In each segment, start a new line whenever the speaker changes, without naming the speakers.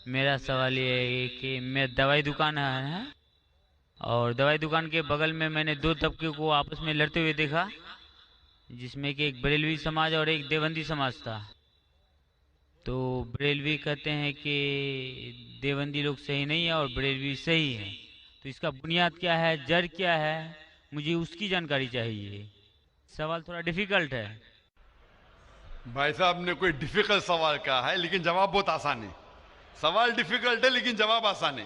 میرا سوال یہ ہے کہ میں دوائی دکان ہے اور دوائی دکان کے بغل میں نے دو طبقے کو آپس میں لڑتے ہوئے دیکھا، جس میں کہ ایک بریلوی سماج اور ایک دیوبندی سماج تھا۔ تو بریلوی کہتے ہیں کہ دیوبندی لوگ صحیح نہیں ہے اور بریلوی صحیح ہے، تو اس کا بنیاد کیا ہے، جڑ کیا ہے، مجھے اس کی جانکاری چاہیے۔ سوال تھوڑا ڈیفیکلٹ ہے۔
بھائی صاحب نے کوئی ڈیفیکلٹ سوال کہا ہے لیکن جواب بہت آسان ہے۔ سوال ڈیفیکلٹ ہے لیکن جواب آسان ہے۔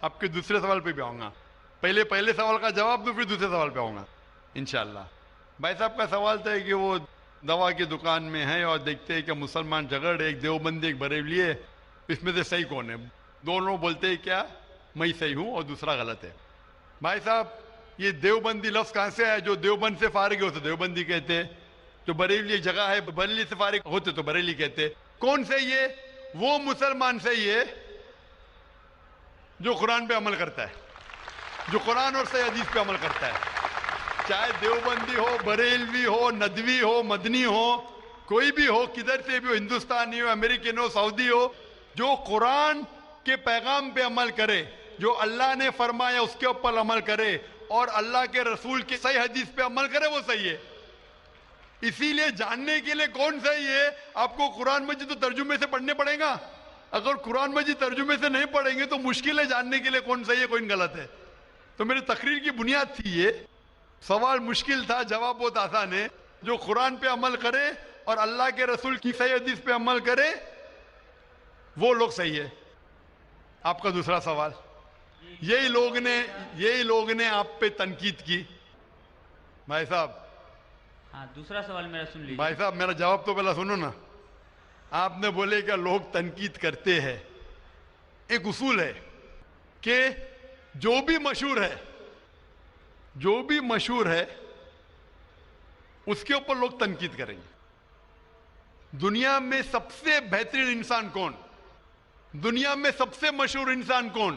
آپ کے دوسرے سوال پہ بھی آؤں گا۔ پہلے سوال کا جواب دوں پھر دوسرے سوال پہ آؤں گا انشاءاللہ۔ بھائی صاحب کا سوال تھا کہ وہ دوا کی دکان میں ہے اور دیکھتے ہیں کہ مسلمان جھگڑ رہے، ایک دیوبندی ایک بریلوی ہے، اس میں سے صحیح کون ہے؟ دونوں بولتے ہیں کیا میں صحیح ہوں اور دوسرا غلط ہے۔ بھائی صاحب یہ دیوبندی لفظ کہاں سے آیا؟ جو دیوبند سے فارغ ہوتے دیوبندی کہتے ہیں، جو بریلی ایک جگہ ہے بریلی سے فارغ ہوتے تو بریلی کہتے۔ کون صحیح ہے؟ وہ مسلمان صحیح ہے جو قرآن پہ عمل کرتا ہے، جو قرآن اور صحیح حدیث پہ عمل کرتا ہے، چاہے دیوبندی ہو، بریلوی ہو، ندوی ہو، مدنی ہو، کوئی بھی ہو، کدھر سے بھی ہو، ہندوستانی ہو، امریکن ہو، سعودی ہو، جو قرآن کے پیغام پہ عمل کرے، جو اللہ نے فرمایا اس کے اوپر عمل کرے اور اللہ کے رسول کی صحیح حدیث پہ عمل کرے، وہ صحیح ہے۔ اسی لیے جاننے کے لیے کون صحیح ہے آپ کو قرآن مجید تو ترجمے سے پڑھنے پڑے گا۔ اگر قرآن مجید ترجمے سے نہیں پڑھیں گے تو مشکل ہے جاننے کے لیے کون صحیح ہے کون غلط ہے۔ تو میری تقریر کی بنیاد تھی یہ، سوال مشکل تھا، جواب بہت آسان ہے۔ جو قرآن پہ عمل کرے اور اللہ کے رسول کی صحیح حدیث پہ عمل کرے وہ لوگ صحیح ہے۔ آپ کا دوسرا سوال، یہی لوگ نے آپ پہ تنقید کی۔ بھائی صاحب
ہاں دوسرا سوال میرا سن لیجیے۔
بھائی صاحب میرا جواب تو پہلا سنو نا۔ آپ نے بولے کہ لوگ تنقید کرتے ہیں، ایک اصول ہے کہ جو بھی مشہور ہے اس کے اوپر لوگ تنقید کریں گے۔ دنیا میں سب سے بہترین انسان کون؟ دنیا میں سب سے مشہور انسان کون؟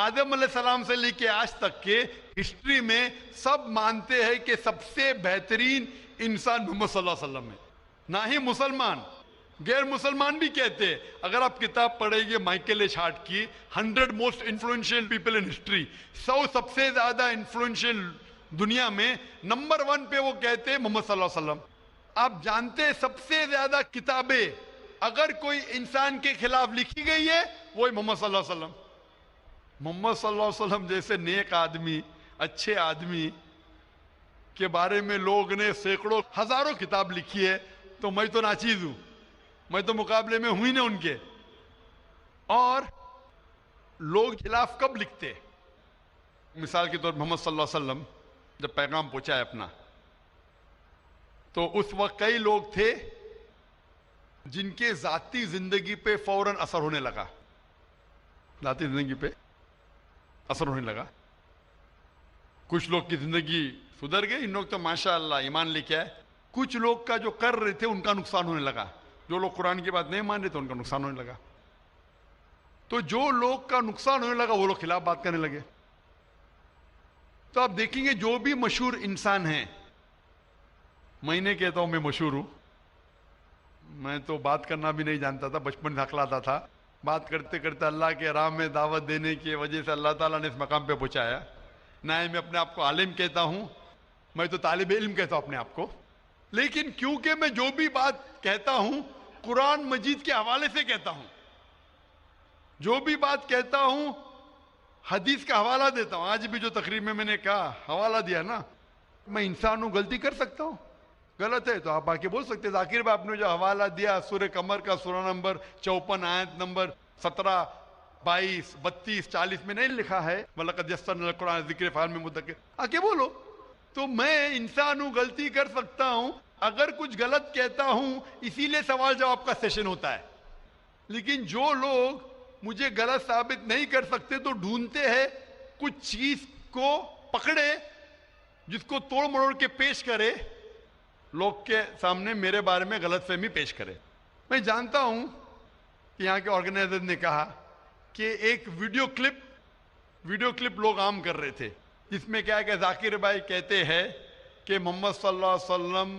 آدم علیہ السلام سے لے کے آج تک کے ہسٹری میں سب مانتے ہیں کہ سب سے بہترین انسان محمد صلی اللہ علیہ وسلم ہے۔ نہ ہی مسلمان، غیر مسلمان بھی کہتے ہیں۔ اگر آپ کتاب پڑھیں گے مائیکل ایچ ہارٹ کی 100 most influential people in history, 100 سب سے زیادہ انفلوئنشل دنیا میں، نمبر 1 پہ وہ کہتے ہیں محمد صلی اللہ علیہ وسلم۔ آپ جانتے ہیں سب سے زیادہ کتابیں اگر کوئی انسان کے خلاف لکھی گئی ہے وہی محمد صلی اللہ علیہ وسلم۔ محمد صلی اللہ علیہ وسلم جیسے نیک آدمی، اچھے آدمی کے بارے میں لوگ نے سینکڑوں ہزاروں کتاب لکھی ہے، تو میں تو ناچیز ہوں، میں تو مقابلے میں ہوں ہی نہیں ان کے۔ اور لوگ خلاف کب لکھتے؟ مثال کے طور محمد صلی اللہ علیہ وسلم جب پیغام پہنچا ہے اپنا، تو اس وقت کئی لوگ تھے جن کے ذاتی زندگی پہ فوراً اثر ہونے لگا، ذاتی زندگی پہ اثر ہونے لگا۔ کچھ لوگ کی زندگی سدھر گئی، ان لوگ تو ماشاءاللہ ایمان لے کے آئے۔ کچھ لوگ کا جو کر رہے تھے ان کا نقصان ہونے لگا، جو لوگ قرآن کی بات نہیں مان رہے تھے ان کا نقصان ہونے لگا۔ تو جو لوگ کا نقصان ہونے لگا وہ لوگ خلاف بات کرنے لگے۔ تو آپ دیکھیں گے جو بھی مشہور انسان ہیں، میں نہیں کہتا ہوں میں مشہور ہوں، میں تو بات کرنا بھی نہیں جانتا تھا، بچپن سے ہکلاتا تھا، بات کرتے کرتے اللہ کے راہ میں دعوت دینے کی وجہ سے اللہ تعالیٰ نے اس مقام پہ پہنچایا۔ نہ ہی میں اپنے آپ کو عالم کہتا ہوں، میں تو طالب علم کہتا ہوں اپنے آپ کو، لیکن کیونکہ میں جو بھی بات کہتا ہوں قرآن مجید کے حوالے سے کہتا ہوں، جو بھی بات کہتا ہوں حدیث کا حوالہ دیتا ہوں۔ آج بھی جو تقریب میں نے کہا حوالہ دیا نا، میں انسان ہوں، غلطی کر سکتا ہوں، غلط ہے تو آپ آ کے بول سکتے ہیں ذاکر بھائی آپ نے جو حوالہ دیا سورہ قمر کا سورہ نمبر 54 آیت نمبر 17 22 32 40 میں نہیں لکھا ہے وَلَقَدْ يَسَّرْنَا الْقُرْآنَ لِلذِّكْرِ فَهَلْ مِن مُدَّكِرٍ، آ کے بولو۔ تو میں انسان ہوں، غلطی کر سکتا ہوں، اگر کچھ غلط کہتا ہوں اسی لیے سوال جواب کا سیشن ہوتا ہے۔ لیکن جو لوگ مجھے غلط ثابت نہیں کر سکتے تو ڈھونڈتے ہیں کچھ چیز کو پکڑے جس کو توڑ مروڑ کے پیش کرے، لوگ کے سامنے میرے بارے میں غلط فہمی پیش کرے۔ میں جانتا ہوں کہ یہاں کے آرگنائزر نے کہا کہ ایک ویڈیو کلپ لوگ عام کر رہے تھے، جس میں کیا ہے کہ ذاکر بھائی کہتے ہیں کہ محمد صلی اللہ علیہ وسلم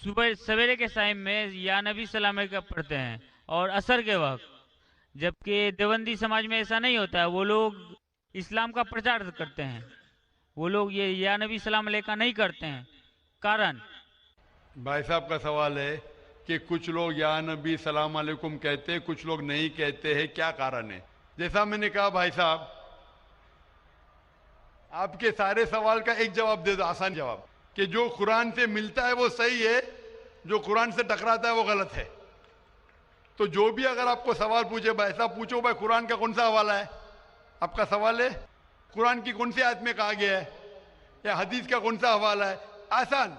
صبح سویرے کے ٹائم میں یا نبی سلام کا پڑھتے ہیں اور عصر کے وقت، جبکہ دیوبندی سماج میں ایسا نہیں ہوتا ہے. وہ لوگ اسلام کا پرچار کرتے ہیں، وہ لوگ یہ یا نبی سلام علیہ کا نہیں کرتے ہیں. کارن
بھائی صاحب کا سوال ہے کہ کچھ لوگ یا نبی سلام علیکم کہتے ہیں، کچھ لوگ نہیں کہتے ہیں، کیا کارن ہے؟ جیسا میں نے کہا بھائی صاحب، آپ کے سارے سوال کا ایک جواب دے دو، آسان جواب، کہ جو قرآن سے ملتا ہے وہ صحیح ہے، جو قرآن سے ٹکراتا ہے وہ غلط ہے. تو جو بھی اگر آپ کو سوال پوچھے، بھائی صاحب پوچھو بھائی قرآن کا کون سا حوالہ ہے؟ آپ کا سوال ہے قرآن کی کون سی آیت میں کہا گیا ہے، یا حدیث کا کون سا حوالہ ہے؟ آسان.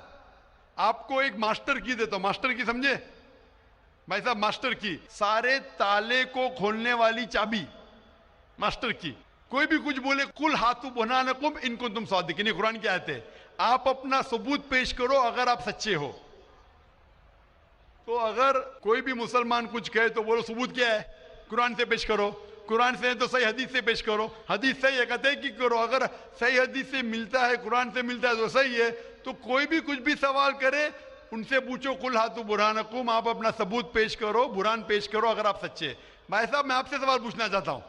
آپ کو ایک ماسٹر کی دیتا ہوں، ماسٹر کی سمجھے بھائی صاحب؟ ماسٹر کی، سارے تالے کو کھولنے والی چابی ماسٹر کی. کوئی بھی کچھ بولے، کل ہاتھو برہانکم ان کنتم صادقین، یہ قرآن کی آیت ہے. آپ اپنا ثبوت پیش کرو اگر آپ سچے ہو. تو اگر کوئی بھی مسلمان کچھ کہے تو بولو ثبوت کیا ہے، قرآن سے پیش کرو. قرآن سے ہے تو صحیح حدیث سے پیش کرو. حدیث صحیح ہے کہتے کی کرو، اگر صحیح حدیث سے ملتا ہے، قرآن سے ملتا ہے تو صحیح ہے. تو کوئی بھی کچھ بھی سوال کرے ان سے پوچھو قل ہاتو برہانکم، آپ اپنا ثبوت پیش کرو، برہان پیش کرو اگر آپ سچے. بھائی صاحب میں آپ سے سوال پوچھنا چاہتا ہوں،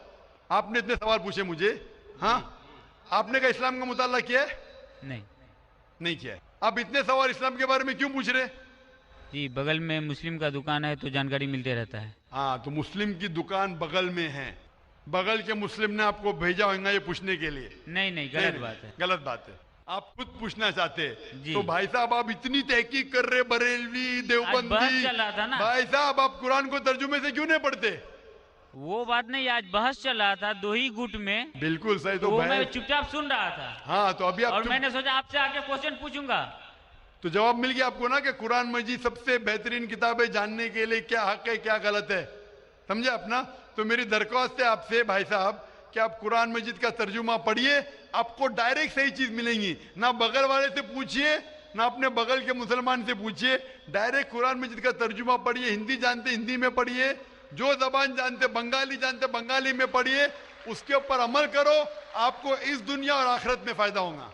آپ نے اتنے سوال پوچھے مجھے، ہاں آپ نے کہا اسلام کا مطالعہ کیا ہے؟
نہیں.
نہیں کیا ہے. آپ اتنے سوال اسلام کے بارے میں کیوں پوچھ رہے؟
جی بغل میں مسلم کا دکان ہے تو جانکاری ملتے رہتا ہے.
ہاں تو مسلم کی دکان بغل میں ہے، بغل کے مسلم نے آپ کو بھیجا ہوگا یہ پوچھنے کے لیے؟
نہیں غلط بات ہے.
غلط بات ہے. آپ خود پوچھنا چاہتے
جی.
تو بھائی صاحب آپ اتنی تحقیق کر رہے، بریلوی
آج بحث
دیوبندی،
چل رہا تھا نا.
بھائی صاحب آپ قرآن کو ترجمے سے کیوں نہیں پڑھتے؟
وہ بات نہیں، آج بحث چل رہا تھا دو ہی گٹ میں،
بالکل صحیح.
تو
تو
وہ میں
بھائی
چپ چاپ سن رہا تھا،
ہاں تو ابھی
اور
آپ
میں نے سوچا آپ سے آ کے کوشچن پوچھوں گا.
تو جواب مل گیا آپ کو نا کہ قرآن مجید سب سے بہترین کتاب ہے، جاننے کے لیے کیا حق ہے کیا غلط ہے. سمجھے اپنا؟ تو میری درخواست ہے آپ سے بھائی صاحب کہ آپ قرآن مجید کا ترجمہ پڑھیے، آپ کو ڈائریکٹ صحیح چیز ملیں گی. نہ بغل والے سے پوچھیے، نہ اپنے بغل کے مسلمان سے پوچھیے، ڈائریکٹ قرآن مجید کا ترجمہ پڑھیے. ہندی جانتے ہندی میں پڑھیے، جو زبان جانتے، بنگالی جانتے بنگالی میں پڑھیے، اس کے اوپر عمل کرو، آپ کو اس دنیا اور آخرت میں فائدہ ہوگا.